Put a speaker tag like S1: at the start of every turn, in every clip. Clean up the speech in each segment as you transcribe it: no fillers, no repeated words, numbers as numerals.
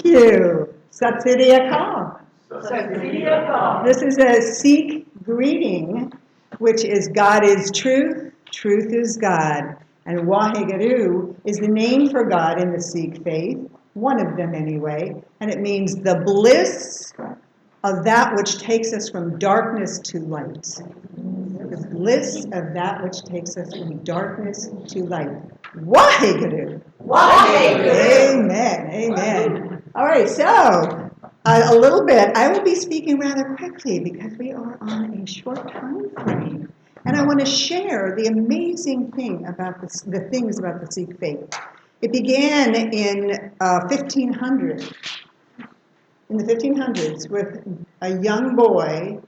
S1: you. Sat Sri Akal.
S2: Sat Sri Akal.
S1: This is a Sikh greeting, which is God is truth, truth is God. And Waheguru is the name for God in the Sikh faith, one of them anyway, and it means the bliss of that which takes us from darkness to light. The bliss of that which takes us from darkness to light. Waheguru.
S2: Waheguru.
S1: Amen. Amen. All right, so a little bit. I will be speaking rather quickly because we are on a short time frame. And I want to share the amazing thing about the things about the Sikh faith. It began in 1500. In the 1500s with a young boy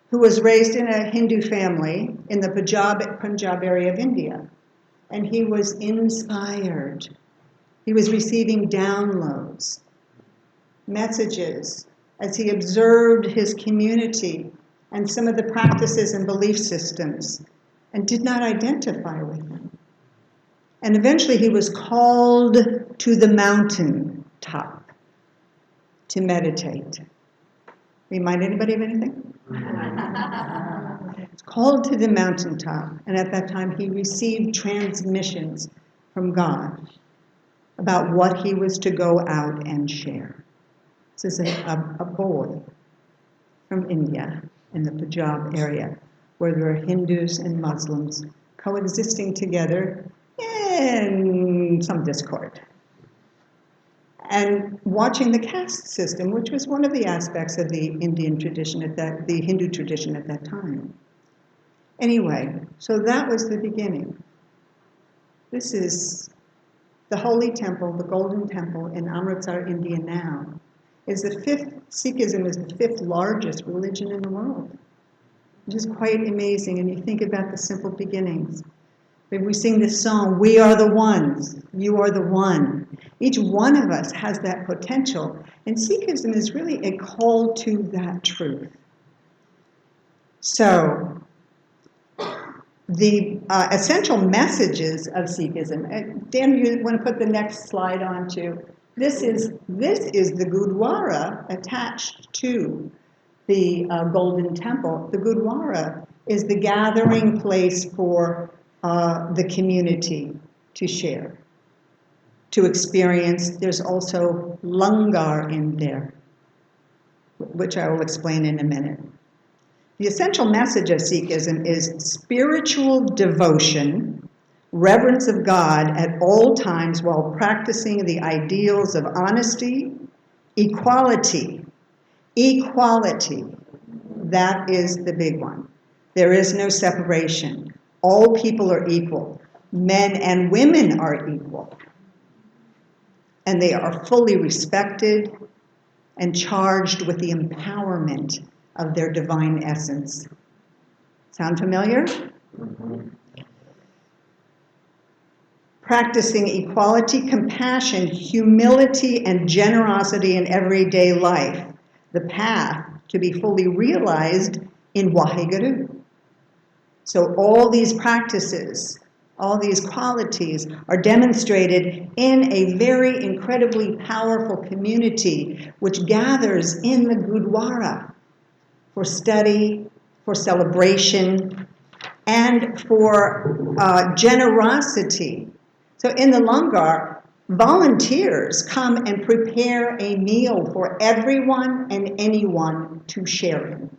S1: who was raised in a Hindu family in the Punjab area of India. And he was inspired. He was receiving downloads, messages, as he observed his community and some of the practices and belief systems, and did not identify with them. And eventually he was called to the mountain top to meditate. Remind anybody of anything? It's called to the mountaintop, and at that time he received transmissions from God about what he was to go out and share. This is a boy from India in the Punjab area where there are Hindus and Muslims coexisting together in some discord. And watching the caste system, which was one of the aspects of the Indian tradition the Hindu tradition at that time. Anyway, so that was the beginning. This is the Holy Temple, the Golden Temple in Amritsar, India now, Sikhism is the fifth largest religion in the world, which is quite amazing. And you think about the simple beginnings. When we sing this song, we are the ones, you are the one. Each one of us has that potential. And Sikhism is really a call to that truth. So, the essential messages of Sikhism. Dan, you want to put the next slide on too? This is the Gurdwara attached to the Golden Temple. The Gurdwara is the gathering place for the community to share, to experience. There's also langar in there, which I will explain in a minute. The essential message of Sikhism is spiritual devotion, reverence of God at all times while practicing the ideals of honesty, equality. Equality, that is the big one. There is no separation. All people are equal. Men and women are equal. And they are fully respected and charged with the empowerment of their divine essence. Sound familiar? Mm-hmm. Practicing equality, compassion, humility, and generosity in everyday life. The path to be fully realized in Waheguru. So all these practices, all these qualities are demonstrated in a very incredibly powerful community which gathers in the Gurdwara for study, for celebration, and for generosity. So in the langar, volunteers come and prepare a meal for everyone and anyone to share in.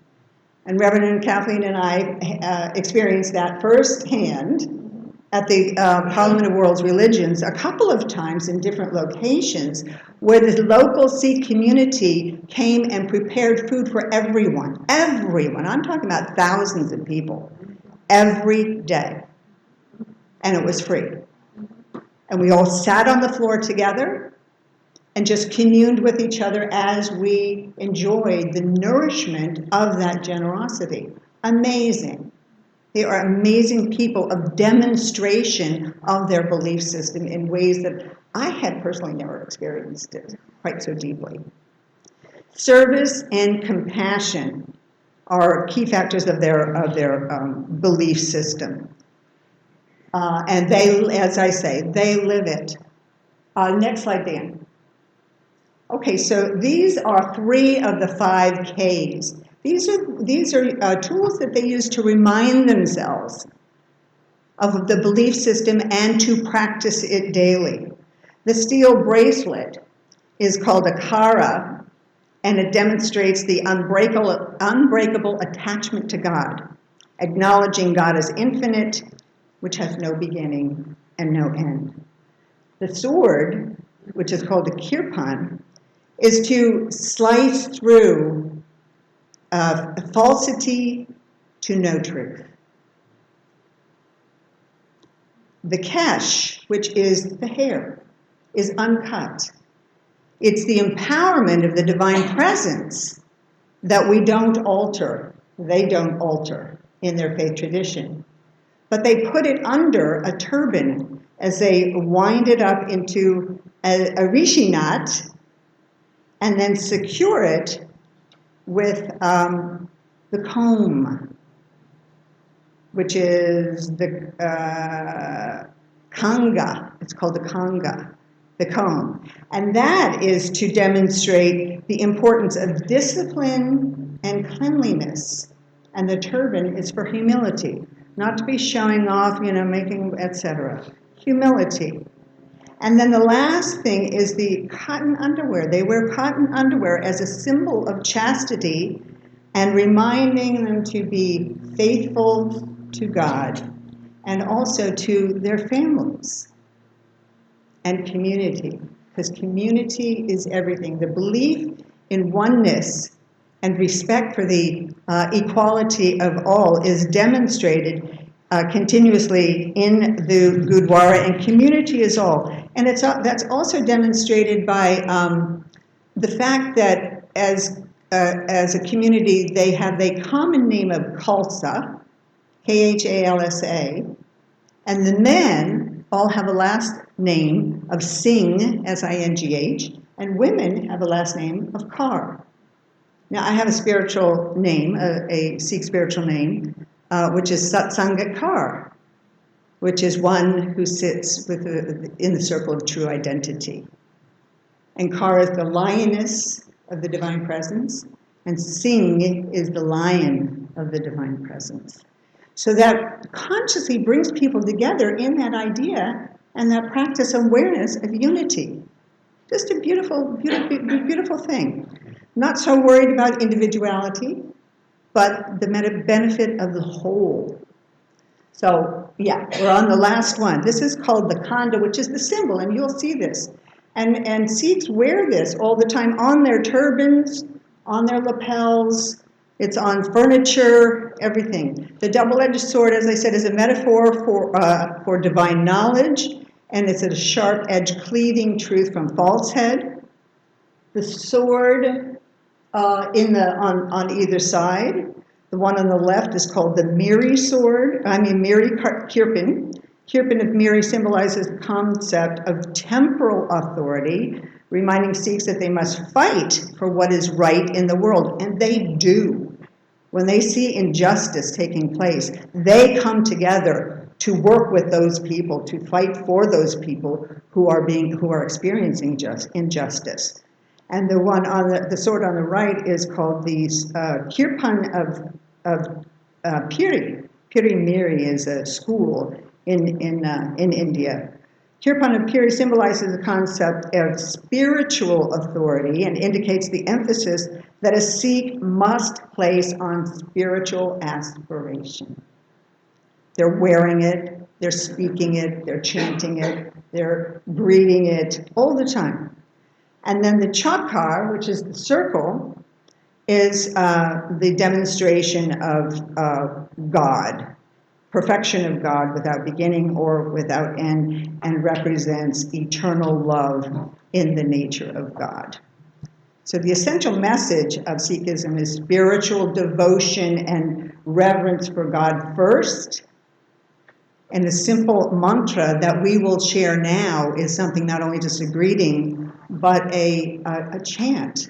S1: And Reverend Kathleen and I experienced that firsthand at the Parliament of World Religions a couple of times in different locations where the local Sikh community came and prepared food for everyone. Everyone. I'm talking about thousands of people every day. And it was free. And we all sat on the floor together and just communed with each other as we enjoyed the nourishment of that generosity. Amazing. They are amazing people of demonstration of their belief system in ways that I had personally never experienced it quite so deeply. Service and compassion are key factors of their belief system. And they, as I say, they live it. Next slide, Dan. Okay, so these are 3 of the 5 Ks. These are tools that they use to remind themselves of the belief system and to practice it daily. The steel bracelet is called a kara, and it demonstrates the unbreakable attachment to God, acknowledging God as infinite, which has no beginning and no end. The sword, which is called a kirpan, is to slice through falsity to no truth. The kesh, which is the hair, is uncut. It's the empowerment of the divine presence that we don't alter, they don't alter in their faith tradition. But they put it under a turban as they wind it up into a rishi knot and then secure it with the comb, which is the kanga. It's called the kanga, the comb. And that is to demonstrate the importance of discipline and cleanliness. And the turban is for humility, not to be showing off, making, etc. Humility. And then the last thing is the cotton underwear. They wear cotton underwear as a symbol of chastity and reminding them to be faithful to God and also to their families and community, because community is everything. The belief in oneness and respect for the equality of all is demonstrated continuously in the Gurdwara, and community is all. And that's also demonstrated by the fact that as a community, they have the common name of Khalsa, Khalsa, and the men all have a last name of Singh, S-I-N-G-H, and women have a last name of Kaur. Now, I have a spiritual name, a Sikh spiritual name, which is Satsangat Kaur, which is one who sits in the circle of true identity. And Kaur is the lioness of the divine presence, and Singh is the lion of the divine presence. So that consciously brings people together in that idea and that practice awareness of unity. Just a beautiful, beautiful, beautiful thing. Not so worried about individuality, but the benefit of the whole. So, yeah, we're on the last one. This is called the khanda, which is the symbol, and you'll see this. And Sikhs wear this all the time on their turbans, on their lapels. It's on furniture, everything. The double-edged sword, as I said, is a metaphor for divine knowledge, and it's a sharp edge cleaving truth from falsehood. The sword on either side. The one on the left is called the Miri Kirpan. Kirpan of Miri symbolizes the concept of temporal authority, reminding Sikhs that they must fight for what is right in the world, and they do. When they see injustice taking place, they come together to work with those people, to fight for those people who are experiencing injustice. And the one on the sword on the right is called the Kirpan of Puri. Puri Miri is a school in India. Kirpan of Puri symbolizes the concept of spiritual authority and indicates the emphasis that a Sikh must place on spiritual aspiration. They're wearing it, they're speaking it, they're chanting it, they're breathing it all the time. And then the chakar, which is the circle, is the demonstration of God, perfection of God without beginning or without end, and represents eternal love in the nature of God. So the essential message of Sikhism is spiritual devotion and reverence for God first. And the simple mantra that we will share now is something not only just a greeting, but a chant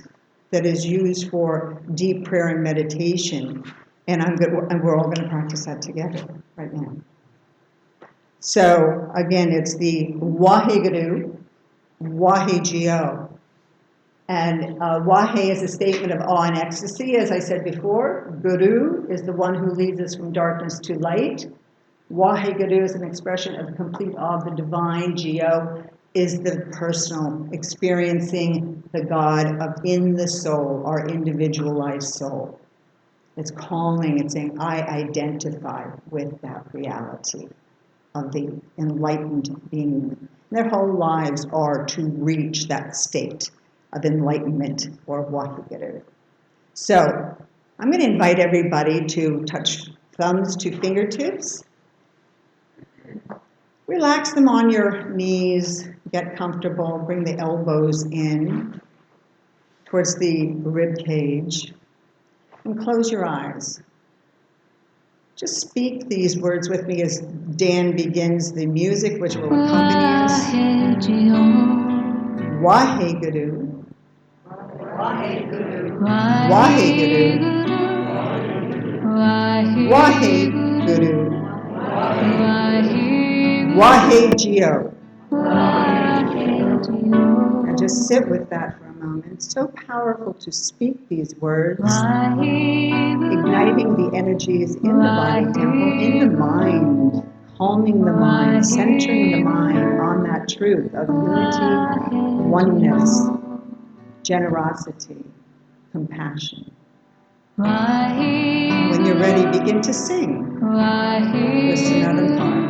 S1: that is used for deep prayer and meditation. And we're all going to practice that together right now. So again, it's the Waheguru, Wahegyo. And Wahe is a statement of awe and ecstasy, as I said before. Guru is the one who leads us from darkness to light. Wahe Guru is an expression of complete awe of the divine. Geo is the personal, experiencing the God of in the soul, our individualized soul. It's calling, it's saying, I identify with that reality of the enlightened being. Their whole lives are to reach that state of enlightenment or Waheguru. So I'm going to invite everybody to touch thumbs to fingertips. Relax them on your knees, get comfortable, bring the elbows in towards the rib cage, and close your eyes. Just speak these words with me as Dan begins the music which will accompany us. Waheguru.
S2: Waheguru.
S1: Waheguru. Waheguru. Wahegeo. Now just sit with that for a moment. It's so powerful to speak these words, igniting the energies in the body temple, in the mind, calming the mind, centering the mind on that truth of unity, oneness, generosity, compassion. When you're ready, begin to sing the Sanatan part.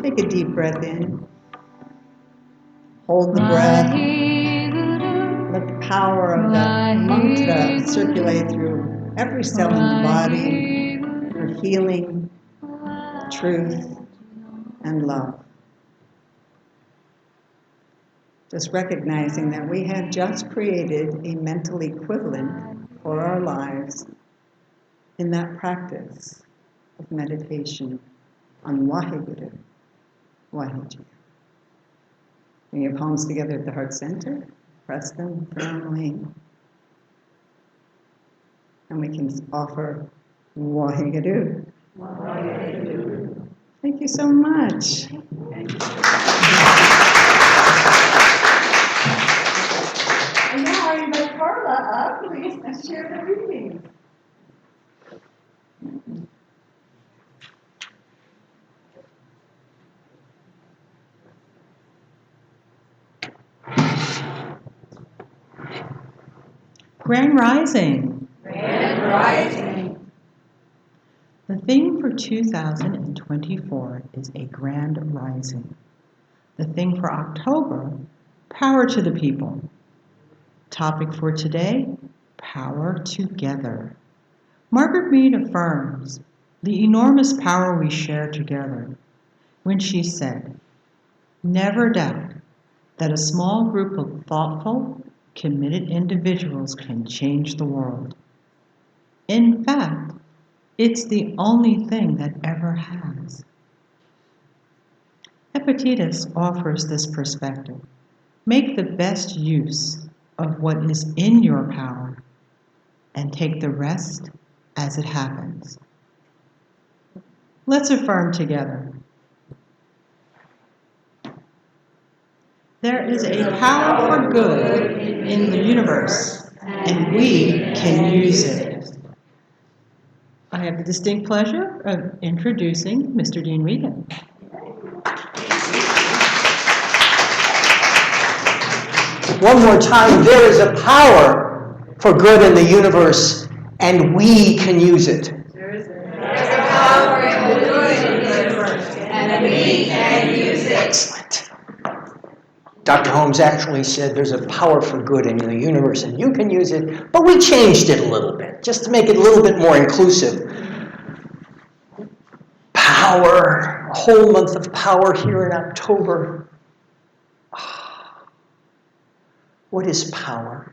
S1: Take a deep breath in. Hold the breath. Let the power of that mantra circulate through every cell in the body for healing, truth, and love. Just recognizing that we have just created a mental equivalent for our lives in that practice of meditation on Waheguru, Waheguru. Bring your palms together at the heart center, press them firmly, and we can offer Waheguru.
S2: Waheguru.
S1: Thank you so much. And now I invite Carla up, please, and share the reading.
S3: Grand Rising.
S2: Grand Rising.
S3: The theme for 2024 is a grand rising. The theme for October, power to the people. Topic for today, power together. Margaret Mead affirms the enormous power we share together when she said, "Never doubt that a small group of thoughtful, committed individuals can change the world." In fact, it's the only thing that ever has. Epictetus offers this perspective. Make the best use of what is in your power and take the rest as it happens. Let's affirm together. There is a power for good in the universe, and we can use it. I have the distinct pleasure of introducing Mr. Dean Regan.
S4: One more time, there is a power for good in the universe, and we can use it.
S2: There is a power in the good in the universe, and we can use it.
S4: Excellent. Dr. Holmes actually said there's a power for good in the universe, and you can use it, but we changed it a little bit, just to make it a little bit more inclusive. Power, a whole month of power here in October. What is power?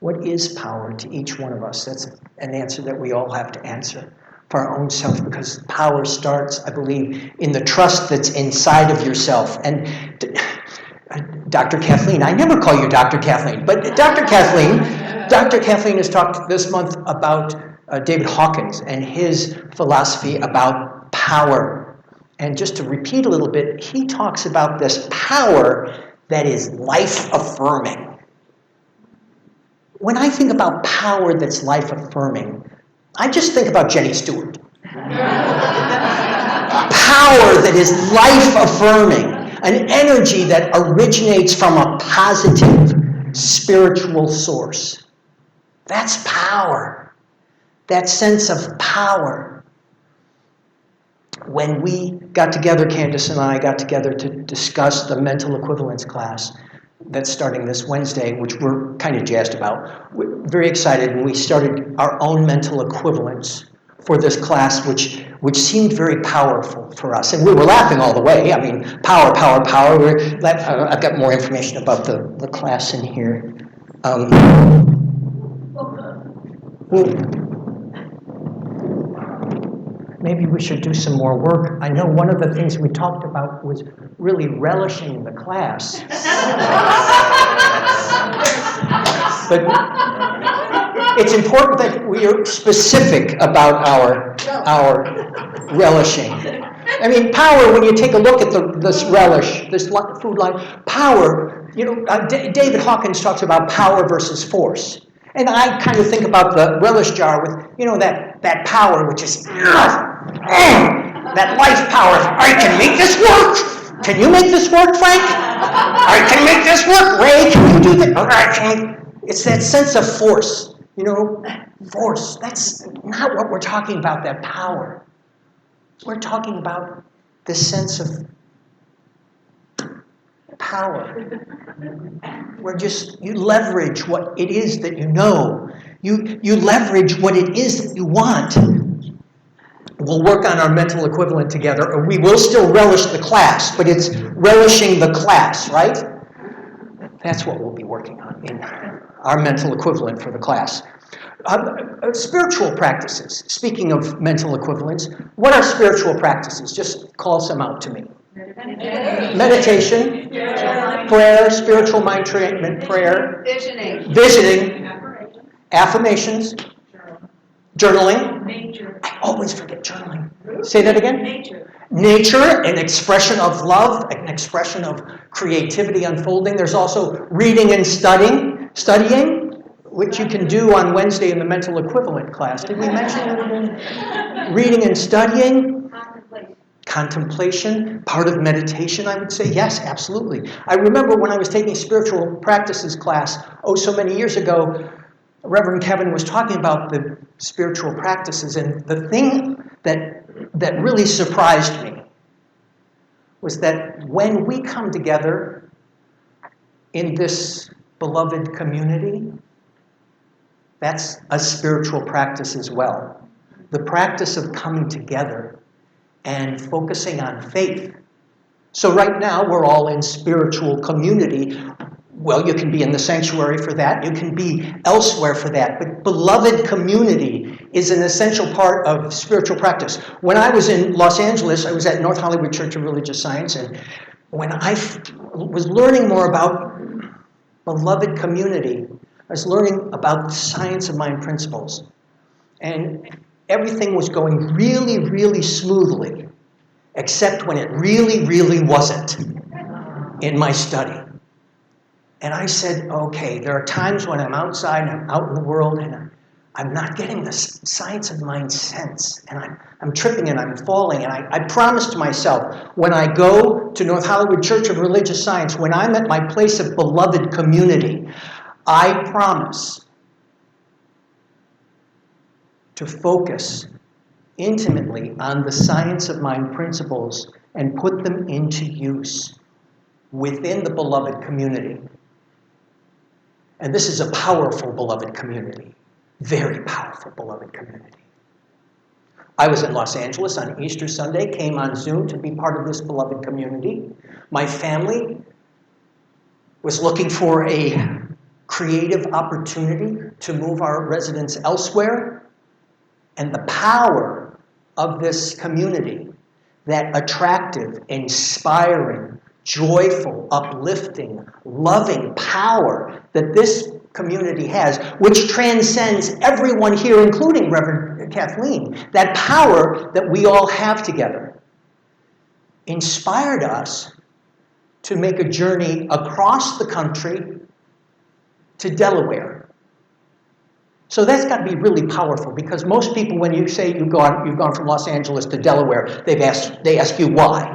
S4: What is power to each one of us? That's an answer that we all have to answer for our own self, because power starts, I believe, in the trust that's inside of yourself. And Dr. Kathleen, I never call you Dr. Kathleen, but Dr. Kathleen has talked this month about David Hawkins and his philosophy about power. And just to repeat a little bit, he talks about this power that is life-affirming. When I think about power that's life-affirming, I just think about Jenny Stewart. Power that is life-affirming, an energy that originates from a positive spiritual source. That's power. That sense of power. When we got together, Candace and I got together to discuss the mental equivalence class that's starting this Wednesday, which we're kind of jazzed about. We're very excited, and we started our own mental equivalence for this class, which seemed very powerful for us. And we were laughing all the way. I mean, power. I've got more information about the class in here. Maybe we should do some more work. I know one of the things we talked about was really relishing the class. But it's important that we are specific about our relishing. I mean, power, when you take a look at this relish, this food line, power, David Hawkins talks about power versus force. And I kind of think about the relish jar with, that power, which is that life power. I can make this work. Can you make this work, Frank? I can make this work. Ray, can you do that? It's that sense of force. Force. That's not what we're talking about, that power. We're talking about this sense of power. You leverage what it is that you know. You leverage what it is that you want. We'll work on our mental equivalent together, or we will still relish the class, but it's relishing the class, right? That's what we'll be working on in our mental equivalent for the class. Spiritual practices. Speaking of mental equivalents, what are spiritual practices? Just call some out to me. Meditation, prayer, spiritual mind treatment, prayer, visioning, affirmations, journaling. I always forget journaling. Say that again. Nature, an expression of love, an expression of creativity unfolding. There's also reading and studying, which you can do on Wednesday in the mental equivalent class. Did we mention that? Reading and studying. Contemplation, part of meditation, I would say. Yes, absolutely. I remember when I was taking spiritual practices class, so many years ago, Reverend Kevin was talking about the spiritual practices, and the thing that really surprised me was that when we come together in this beloved community, that's a spiritual practice as well. The practice of coming together and focusing on faith. So right now, we're all in spiritual community. Well, you can be in the sanctuary for that. You can be elsewhere for that. But beloved community is an essential part of spiritual practice. When I was in Los Angeles, I was at North Hollywood Church of Religious Science, and when I was learning more about beloved community, I was learning about the science of mind principles. And everything was going really, really smoothly, except when it really, really wasn't in my study. And I said, okay, there are times when I'm outside, I'm out in the world, and I'm not getting the science of mind sense. And I'm tripping and I'm falling. And I promised myself, when I go to North Hollywood Church of Religious Science, when I'm at my place of beloved community, I promise to focus intimately on the science of mind principles and put them into use within the beloved community. And this is a powerful beloved community, very powerful beloved community. I was in Los Angeles on Easter Sunday, came on Zoom to be part of this beloved community. My family was looking for a creative opportunity to move our residence elsewhere. And the power of this community, that attractive, inspiring, joyful, uplifting, loving power that this community has, which transcends everyone here, including Reverend Kathleen, that power that we all have together, inspired us to make a journey across the country to Delaware. So that's got to be really powerful, because most people, when you say you've gone from Los Angeles to Delaware, they ask you why.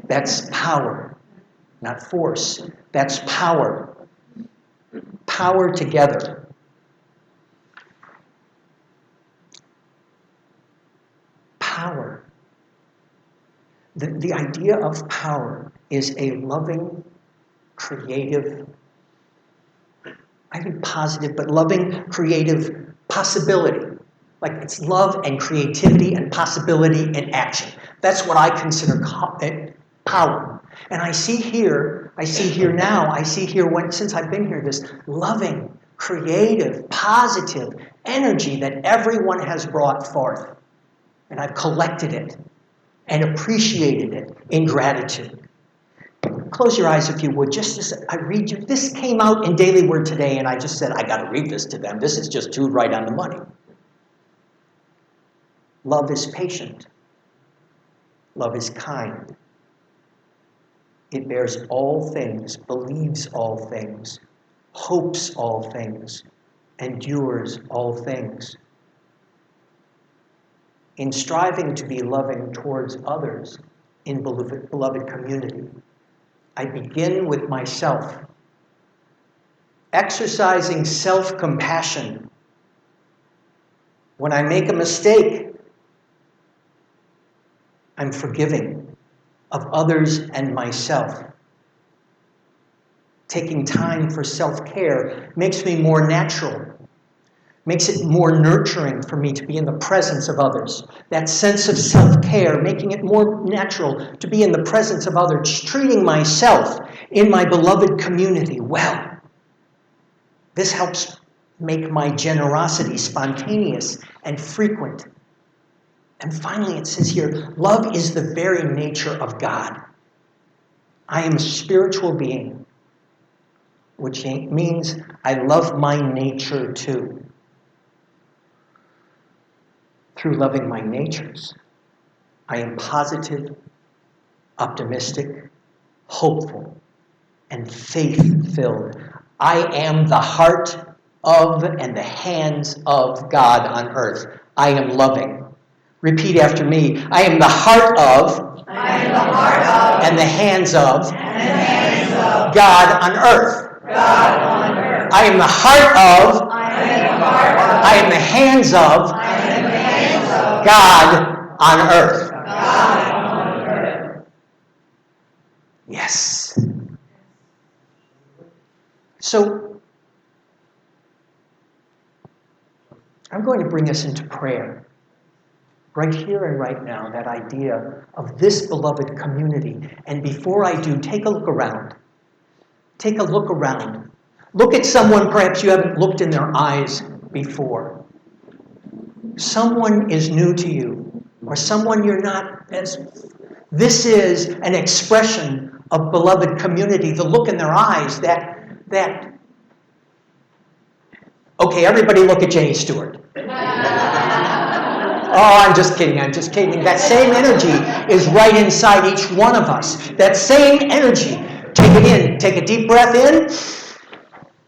S4: That's power, not force. That's power. Power together. Power. The idea of power is a loving, creative, I think positive, but loving, creative possibility. Like it's love and creativity and possibility and action. That's what I consider power. And I see here now, since I've been here, this loving, creative, positive energy that everyone has brought forth. And I've collected it and appreciated it in gratitude. Close your eyes if you would, just as I read you. This came out in Daily Word today, and I just said, I got to read this to them. This is just too right on the money. Love is patient. Love is kind. It bears all things, believes all things, hopes all things, endures all things. In striving to be loving towards others in beloved community, I begin with myself, exercising self-compassion. When I make a mistake, I'm forgiving of others and myself. Taking time for self-care makes me more natural, makes it more nurturing for me to be in the presence of others. That sense of self-care, making it more natural to be in the presence of others, treating myself in my beloved community well. This helps make my generosity spontaneous and frequent. And finally, it says here, love is the very nature of God. I am a spiritual being, which means I love my nature too. Through loving my natures, I am positive, optimistic, hopeful, and faith-filled. I am the heart of and the hands of God on earth. I am loving. Repeat after me. I am the heart of, and the hands of, God on earth. I am the heart of, I am the hands of, God on earth. Yes. So, I'm going to bring us into prayer. right here and right now, that idea of this beloved community. And before I do, take a look around. Take a look around. Look at someone perhaps you haven't looked in their eyes before. Someone is new to you, or someone you're not as... This is an expression of beloved community, the look in their eyes, that okay, everybody look at Jenny Stewart. Oh, I'm just kidding. That same energy is right inside each one of us. That same energy. Take it in. Take a deep breath in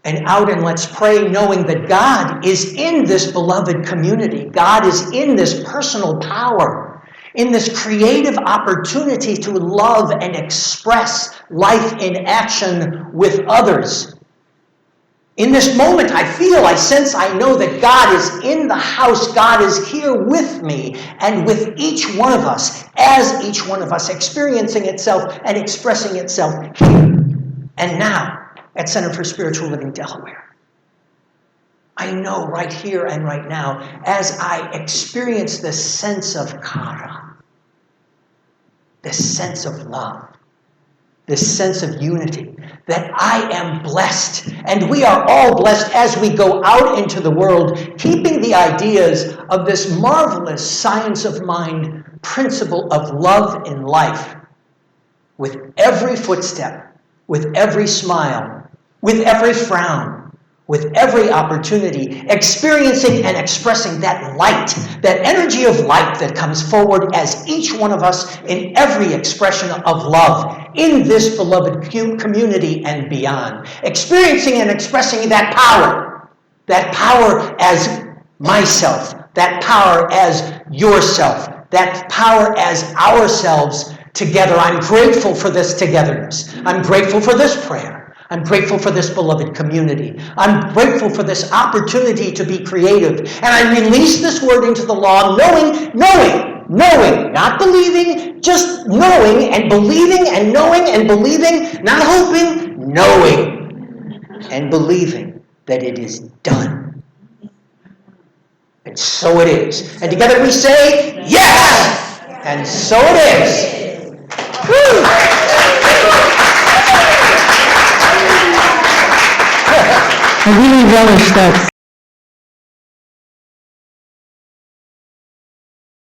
S4: and out, and let's pray, knowing that God is in this beloved community. God is in this personal power, in this creative opportunity to love and express life in action with others. In this moment, I feel, I sense, I know that God is in the house. God is here with me and with each one of us, as each one of us, experiencing itself and expressing itself here and now at Center for Spiritual Living, Delaware. I know right here and right now, as I experience this sense of kara, this sense of love, this sense of unity, that I am blessed, and we are all blessed as we go out into the world, keeping the ideas of this marvelous science of mind principle of love in life, with every footstep, with every smile, with every frown, with every opportunity, experiencing and expressing that light, that energy of light that comes forward as each one of us in every expression of love in this beloved community and beyond. Experiencing and expressing that power as myself, that power as yourself, that power as ourselves together. I'm grateful for this togetherness. I'm grateful for this prayer. I'm grateful for this beloved community. I'm grateful for this opportunity to be creative. And I release this word into the law, knowing, not believing, just knowing and believing and knowing and believing, not hoping, knowing and believing that it is done. And so it is. And together we say, yes! And so it is. Woo!
S3: I really relish that